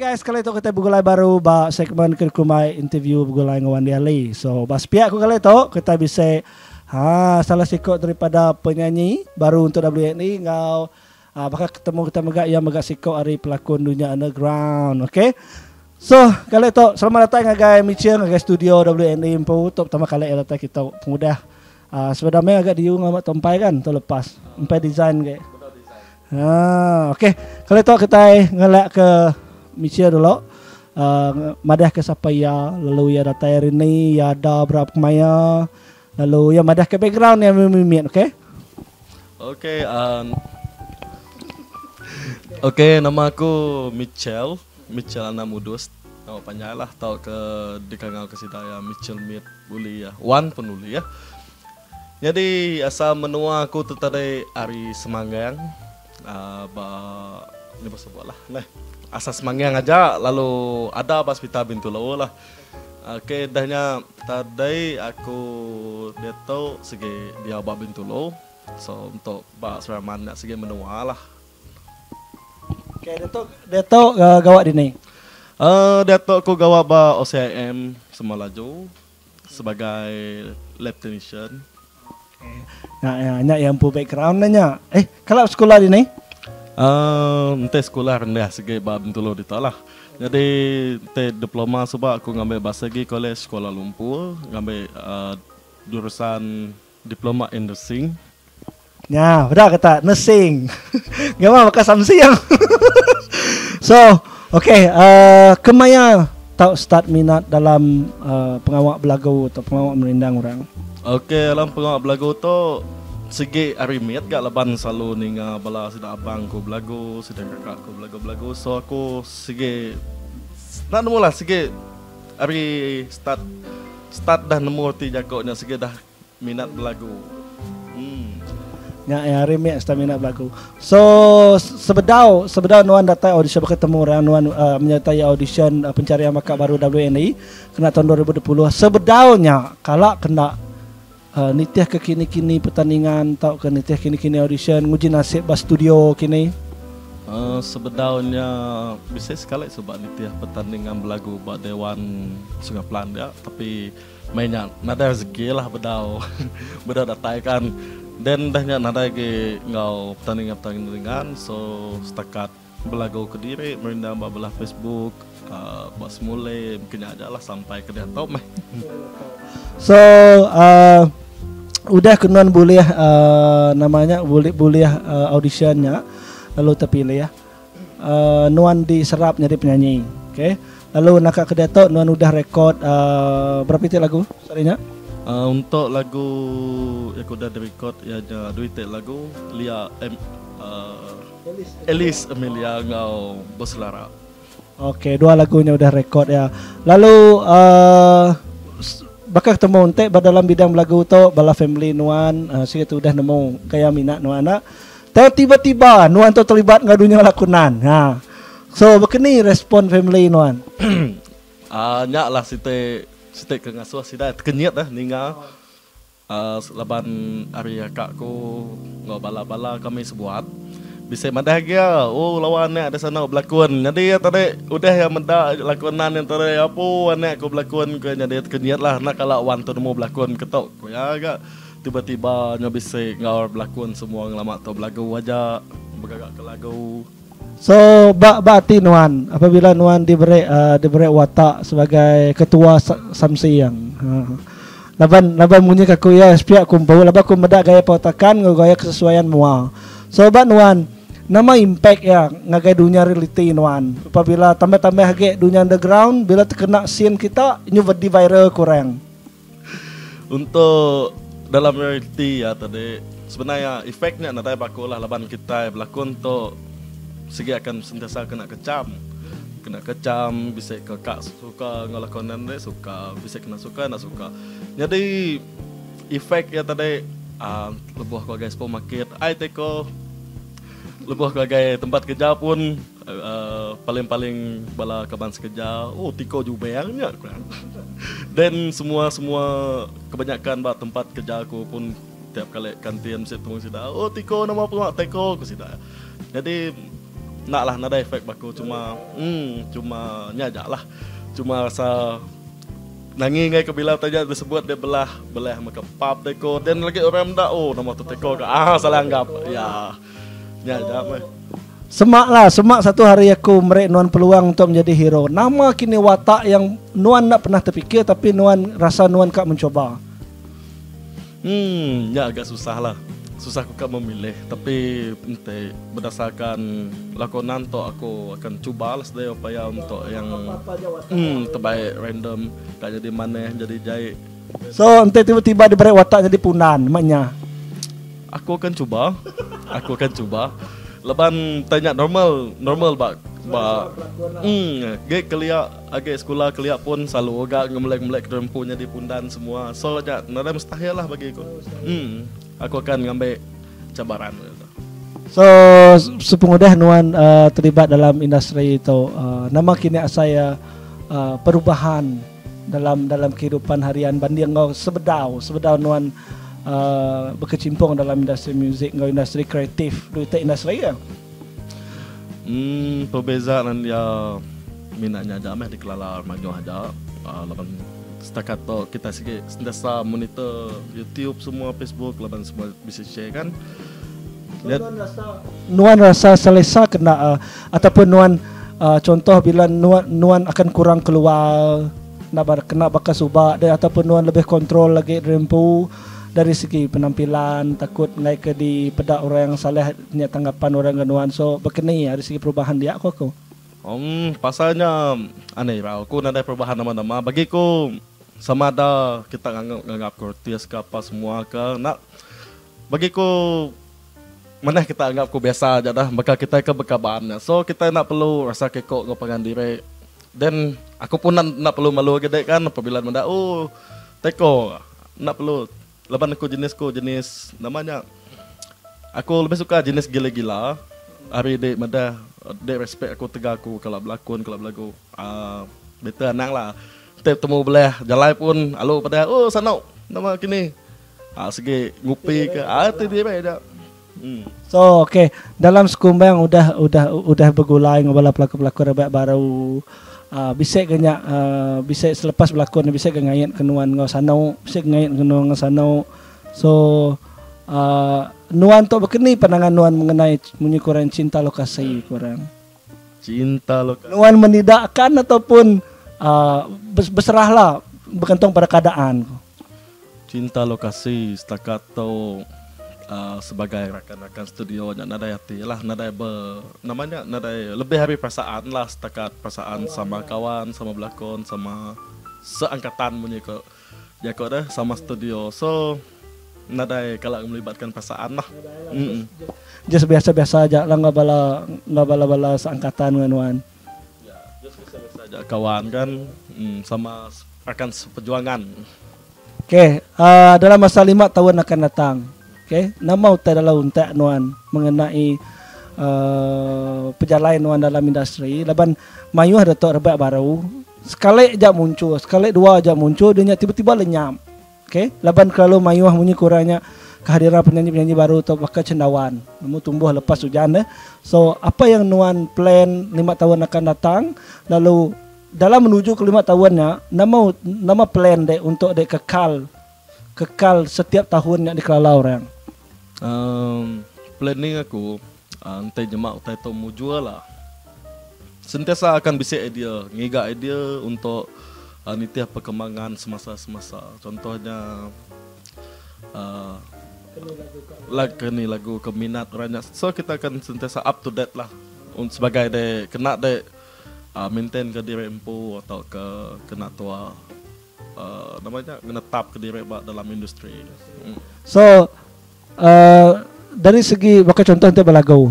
guys, kali itu kita bergulai baru ba segmen kumai interview bergulai dengan Wandi Ali. So, bas pihak aku kali itu kita bisa salah sikot daripada penyanyi baru untuk WNI ngau bakal ketemu kita megak sikot hari pelakon dunia underground, okay? So, kali itu selamat datang ngagai Mitchell ngagai studio WNI Impo untuk pertama kali datang kita mudah. Sebenarnya agak diung amat tompai kan tu lepas. Empai design ke. Okay. Kali itu kita ngelak ke Mitchell dulu. Madah ke siapa ya, lalu ya data hari ni ya ada berapa maya, lalu ya madah ke background yang mimit, okay? Okay, nama aku Mitchell Anamudus. Nama panjang lah, tahu ke dikangau ke sidaya Mitchell Meet Uli ya, Wan penuli ya. Jadi asal menua aku tu tadi hari Semanggang, ini bersebut lah, asal Semanggang aja, lalu ada pas pita bintu lawa lah. Oke, dahnya tadi aku dia tahu segi dia bawa bintu lawa, so untuk bak seraman nak segi menua lah. Oke, dia tahu gawat di ni. Dia tahu aku gawat ba OCIM Semalaju sebagai lab technician. Nak yang pu background nanya. Kalau sekolah di ni? Ente sekolah rendah segi ba bentulo di lah. Jadi te diploma sebab aku ngambil bahasa lagi College Kuala Lumpur, ngambil jurusan diploma in nursing. Ya, benar kata nursing. Gama maka samsi yang. So, okay, kemaya tahu start minat dalam pengawak belagu atau pengawak merindang orang? Okay, dalam pengawak belagu tu segi arimiat gak leban selalu ninga bala sida abang ko belagu, sida kakak ko belagu. So aku segi nak nemu lah segi hari start dah nemu ti jakoknya segi dah minat belagu. Ya, arimiat start minat belagu. So sebedau nuan datang audition bertemu orang nuan menyertai audition pencarian bakat baru WNI kena tahun 2020. Sebedaunya kalau kena nitiah ke kini-kini pertandingan tau ke nitiah kini-kini audition nguji nasib bas studio kini. Sebedaunya bisa sekali sebab nitiah pertandingan belagu buat Dewan Sungai Pelanda, tapi mainnya nada rezeki lah bedau datai kan, dan dahnya nada lagi ngau pertandingan, so setakat belagu Kediri merindang belah Facebook buat semula mungkin aja lah sampai ke dia tau meh. So udah kenuan boleh namanya boleh auditionnya lalu terpilih ya. Nuan diserap jadi penyanyi. Okay. Lalu nak ke Dato nuan udah rekod berapa titik lagu sarinya? Untuk lagu yang aku dah direkod ya ada 2 titik lagu Lia Elis Amelia ngau berselara. Okay, 2 lagunya udah rekod ya. Lalu bakal ketemu ente dalam bidang lagu tu bala family nuan sikit udah nemu kayak minat nuan anak. Tapi tiba-tiba nuan tu terlibat ngadunya lakonan. So begini respon family nuan. Nyak lah site ke ngasuh sida kenyat dah ninga. Laban hari kakku ngau bala-bala kami sebuat. Bisa madah dia, lawan ni ada sana berlakon. Jadi ya tadi udah yang mendak lakonan yang tadi apa anak aku berlakon ke jadi kenyat lah nak kalau wan tu mau berlakon ketok. Ya agak tiba-tiba nya bisa ngawar berlakon semua ngelamak tu belagu aja bergagak ke lagu. So bati nuan apabila nuan diberi watak sebagai ketua Samsi yang laban bunyi kaku ya sepiak kumpul laban aku mendak gaya pautakan gaya kesesuaian mua. So nuan nama impact ya ngagai dunia reality nuan. Apabila tambah-tambah hage dunia underground bila terkena scene kita ini jadi viral kurang. Untuk dalam reality ya tadi sebenarnya efeknya nanti baku lah laban kita berlakon tu segi akan sentiasa kena kecam bisa kekak suka ngelakonan deh suka bisa kena suka nak suka. Jadi efek ya tadi lebuh kau guys pemakit ai teko lebuh sebagai tempat kerja pun paling-paling bala kaban sekerja tiko juga bayangnya dan semua kebanyakan bah tempat kerja aku pun tiap kali kantin mesti temu sida tiko nama pemak teko aku sida. Jadi nak lah nada efek baku cuma nyajak lah. Cuma rasa nangi ngai kebila tanya disebut dia belah maka pub teko dan lagi orang dah nama tu teko salah anggap ya nyajak mah. Semak satu hari aku merek Nuan peluang untuk menjadi hero. Nama kini watak yang Nuan nak pernah terfikir tapi Nuan rasa Nuan kak mencoba. Ya agak susah lah. Susah aku kak memilih. Tapi ente berdasarkan lakonan tu aku akan cuba lah sedaya upaya untuk yang terbaik random. Kak jadi mana jadi jahit. So ente tiba-tiba diberi watak jadi punan maknya. Aku akan cuba. Leban tanya normal bak gek kelia agak sekolah kelia pun selalu agak ngemelek rempunya di pundan semua. So ya nada mustahil lah bagi aku. Aku akan ngambil cabaran. So sepengudah Nuan terlibat dalam industri itu, nama kini saya perubahan dalam kehidupan harian banding kau sebedau Nuan berkecimpung dalam industri muzik, kau industri kreatif, duit industri ya. Perbezaan dia minatnya aja meh dikelala maju aja. Laban setakat tu kita sikit sentiasa monitor YouTube semua, Facebook, laban semua bisa share kan. Nuan rasa selesa kena ataupun Nuan contoh bila Nuan akan kurang keluar kena bakas ubah dan ataupun Nuan lebih kontrol lagi rempu dari segi penampilan, takut naik ke di pedak orang yang salah niat tanggapan orang Nuan. So berkenai dari segi perubahan dia aku. Pasalnya aneh lah. Aku nak ada perubahan nama-nama. Bagiku sama ada kita nganggap kurtis ke apa semua ke nak. Bagiku mana kita anggap ku biasa aja dah. Maka kita ke bekabannya. So kita nak perlu rasa kekok ngopangan diri. Dan aku pun nak perlu malu gede kan apabila menda teko nak perlu. Lepas aku jenis namanya aku lebih suka jenis gila-gila. Hari dek mada dek respect aku tegak aku kalau berlakon kalau berlagu betul anang lah. Temu belah jalan pun alo pada sanau nama kini segi ngupi ke itu dia baik. So okay, dalam sekumbang udah bergulai ngobala pelakon baru bisa ganyak bisa selepas berlakon bisa ngayat kenuan ngau sanau bisa ngayat kenuan ngau sanau. So Nuan tu berkenai pandangan Nuan mengenai kurang cinta lokasi kurang cinta lokasi Nuan menidakkan ataupun berserahlah bergantung pada keadaan. Cinta lokasi setakat tu sebagai rakan-rakan studio nada hati lah namanya nada lebih hari perasaan lah setakat perasaan sama kawan sama belakon sama seangkatan punya kok ya kok dah sama studio. So nada kalau melibatkan perasaan lah. Just biasa-biasa aja lah nggak bala seangkatan Nuan. Ya, just biasa-biasa aja kawan kan sama akan seperjuangan. Okay, dalam masa 5 tahun akan datang. Okay, nama utai dalam untak Nuan mengenai perjalanan Nuan dalam industri. Laban mayuh ada tok rebak baru. Sekali aja muncul, sekali dua aja muncul, dia tiba-tiba lenyap. Okay, laban kalau mayuh bunyi kurangnya kehadiran penyanyi-penyanyi baru atau bakal cendawan. Namun tumbuh lepas hujan deh. So apa yang Nuan plan 5 tahun akan datang, lalu dalam menuju ke 5 tahunnya, nama plan deh untuk deh kekal setiap tahun yang dikelola orang. Planning aku entai jemak utai tu mujua lah. Sentiasa akan bisa idea, ngiga idea untuk nitiah perkembangan semasa-semasa. Contohnya lagu keminat orangnya. So kita akan sentiasa up to date lah. Sebagai de kena de maintain ke diri empu atau kena tua namanya menetap ke diri dalam industri. So dari segi bakal contoh untuk berlagu,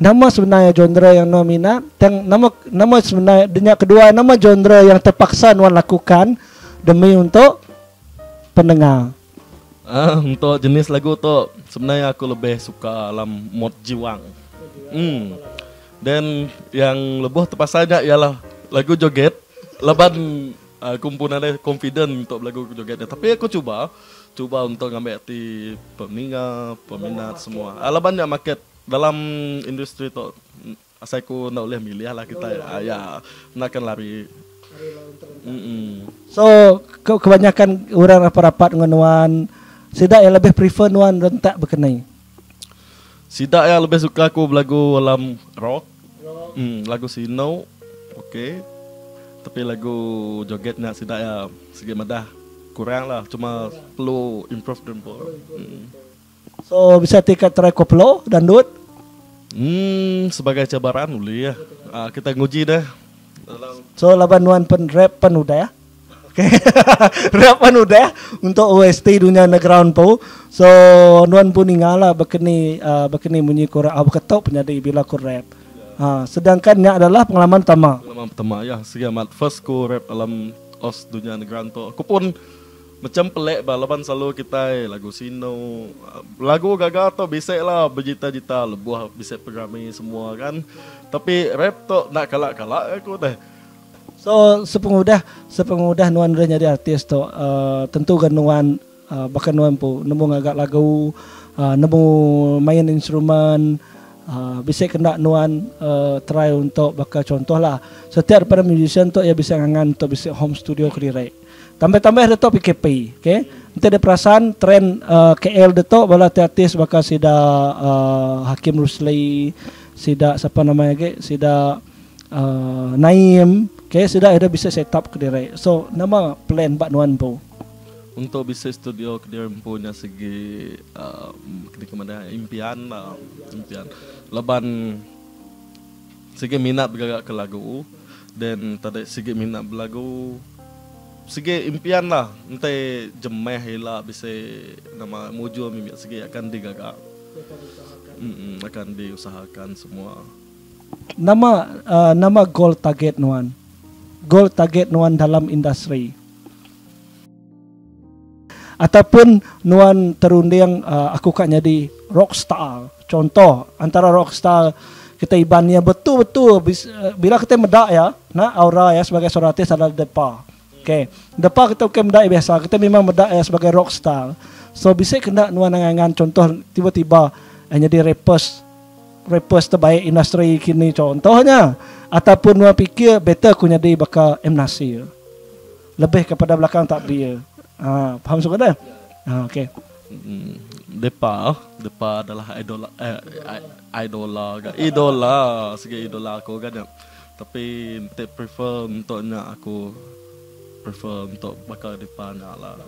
nama sebenarnya genre yang Nuan minat, dan nama sebenarnya dunia kedua nama genre yang terpaksa Nuan lakukan demi untuk pendengar. Untuk jenis lagu tu sebenarnya aku lebih suka alam mod jiwang. Dan yang lebih terpaksa ialah lagu joget. Leban kumpulannya confident untuk lagu jogetnya. Tapi aku coba untuk ngambil hati peminat semua. Alabannya market dalam industri tu asal ku nak boleh milih lah kita ya nak kan lari. So kebanyakan orang rapat-rapat dengan nuan sidak yang lebih prefer nuan rentak berkenai. Sidak ya lebih suka aku lagu alam rock. Lagu Sino. Okey. Tapi lagu jogetnya sidak ya segi madah kurang lah, cuma perlu improve tempo. So bisa tiket try koplo dan dut. Sebagai cabaran boleh ya. Kita nguji dah. So laban nuan pen rap pen udah ya. Oke. Rap pen udah ya untuk OST dunia underground po. So nuan pun ingala bekeni bunyi kurang ketok penyadi bila ku rap. Sedangkan ini adalah pengalaman pertama. Pengalaman pertama ya, segamat first ku rap dalam os dunia underground tu. Aku pun macam pelik balapan selalu kita lagu Sino, lagu gagal tu bisik lah berjita-jita lebuah bisik programi semua kan. Tapi rap tu nak kalak-kalak aku dah. So sepengudah nuan dah jadi artis tu, tentu kan nuan bahkan nuan pun nemu ngagak lagu, nemu main instrumen. Bisa kena nuan try untuk bakal contoh lah. Setiap para musician tu ia bisa ngangan untuk bisa home studio kelirai. Tambah-tambah ada tu PKP, okay? Nanti ada perasaan trend KL tu bala artis bakal sida Hakim Rusli, sida siapa namanya ke, sida Naim, okay? Sida ada bisa set up kelirai. So nama plan bak nuan po. Untuk bisa studio dia punya segi kemana impian lah, impian leban segi minat bergerak ke lagu dan tadi segi minat berlagu segi impian lah nanti jemeh lah bisa nama muju mimpi segi akan digagak akan diusahakan semua. Nama goal target nuan dalam industri ataupun nuan terunding aku kan jadi rockstar. Contoh antara rockstar kita ibannya betul-betul bila kita medak ya, aura ya sebagai seorang artis adalah depa. Okay, depa kita bukan medak biasa, kita memang medak ya sebagai rockstar. So bisa kena nuan ngangan contoh tiba-tiba jadi rappers terbaik industri kini contohnya, ataupun nuan fikir better aku jadi bakal M Nasir. Lebih kepada belakang takbir. Faham suka dah? Okey. Depa adalah idola segi idola aku kan. Tapi prefer untuk bakal depa lah.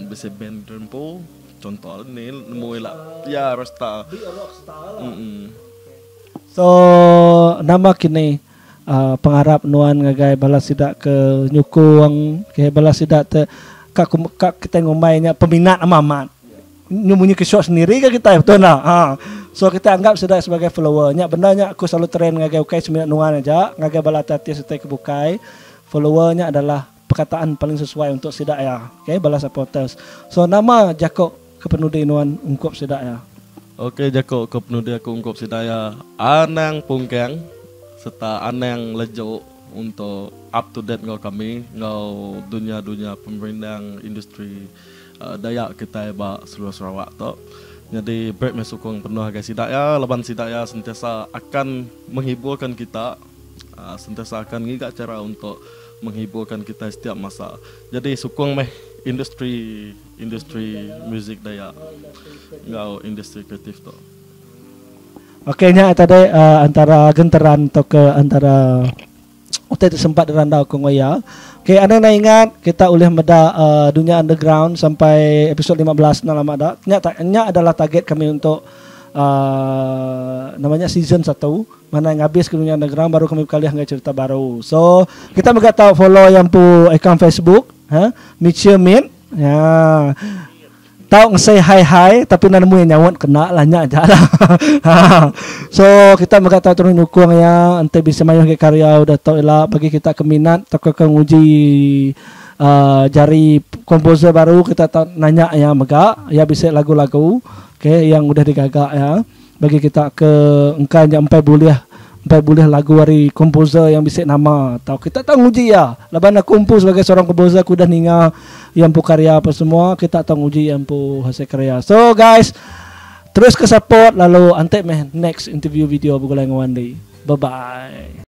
Bisa band tempo contoh ni nemu lah. Ya rockstar. So nama kini pengharap nuan ngagai balas sidak ke nyukung ke balas sidak te kak kita ngomainya peminat amat nyumunyi ke show sendiri ke kita betul nak. So kita anggap sudah sebagai followernya. Benarnya aku selalu trend ngagai ukai seminat nuan aja ngagai balat hati setai kebukai. Followernya adalah perkataan paling sesuai untuk sidak ya. Okay, balas supporters. So nama Jakob kepenudi nuan ungkap sidak ya. Okay, Jakob kepenudi aku ungkap sidak ya. Anang pungkang serta anang lejo untuk up to date ngau kami ngau dunia pemerintahan industri Dayak kita ba seluruh Sarawak tu. Jadi break mesukung penuh agak sidak ya, laban sidak ya sentiasa akan menghiburkan kita, sentiasa akan ngigak cara untuk menghiburkan kita setiap masa. Jadi sukung meh industri muzik Dayak ngau industri kreatif tu. Okey nya tadi antara genteran atau ke antara itu sempat dirandau ke ngoya. Okey, anda nak ingat kita boleh meda dunia underground sampai episod 15 na lama dah. Nya adalah target kami untuk namanya season 1. Mana yang habis ke dunia underground baru kami kali hangga cerita baru. So, kita juga tahu follow yang pu account Facebook, Mitchell Min. Ya. Tahu nge-say hi tapi nak nemu yang nyawat kena lah nya aja lah. So kita juga tahu turun nyukung ya ante bisa main ke karya udah tahu lah bagi kita keminat tak ke nguji jari komposer baru kita tahu nanya ya mega ya bisa lagu-lagu yang udah digagak ya bagi kita ke engkau yang boleh lagu dari komposer yang bisa nama tahu kita tahu nguji ya laban aku kompos sebagai seorang komposer aku dah ninga yang pu karya apa semua kita tahu nguji yang pu hasil karya. So guys terus ke support lalu ante next interview video bukan one day. Bye bye.